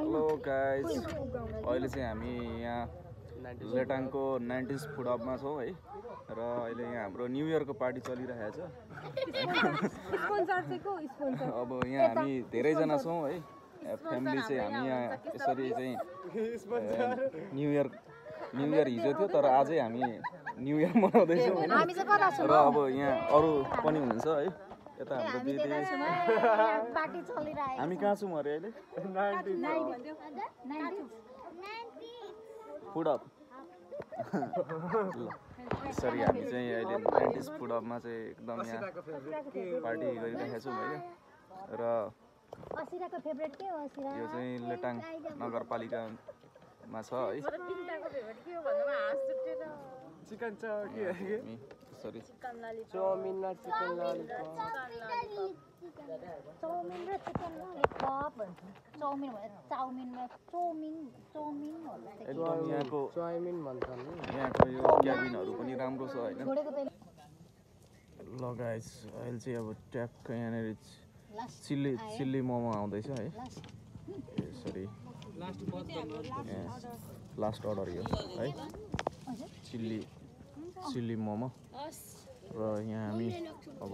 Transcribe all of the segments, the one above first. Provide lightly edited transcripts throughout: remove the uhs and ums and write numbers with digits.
hello guys अहिले चाहिँ हामी यहाँ लेटाङको 90s फुड हबमा छौँ है र अहिले यहाँ हाम्रो न्यू इयरको पार्टी चलिरहेको छ अब यहाँ हामी धेरैजना छौँ है फ्यामिली चाहिँ हामी यहाँ यसरी चाहिँ न्यू इयर हिजो थियो तर आजै हामी न्यू इयर मनाउँदैछौँ हैन र अब यहाँ अरू पनि हुनुहुन्छ है यता हाम्रो दिदी पार्टी चलिरहेको हामी कहाँ छौँ अरे अहिले फुड हब यसरी हामी चाहिँ अहिले 90s फुड हबमा चाहिँ एकदम यहाँ पार्टी गरिरहेका छौँ है र असिराको फेभरेट के हो असिरा यो चाहिँ लेटाङ नगरपालिकामा छ है चिकन छ के सरी चाउमिन र चिकन ललिपप चाउमिन र चिकन ललिपप भन्छ चाउमिन भन्छ चाउमिन भन्छ एकदम यहाँको चाउमिन भन्छ नि यहाँको यो क्याबिनहरू पनि राम्रो छ हैन छोडेको त ल गाइस अहिले चाहिँ अब ट्याक्क यहाँनिर चिल्ली मोमो आउँदैछ है यसरी लास्ट अर्डर यो है चिल्ली मोमो र यहाँ हामी अब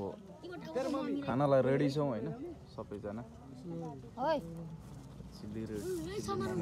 खानालाई रेडी छौँ हैन सबैजना ओइ चिल्ली मोमो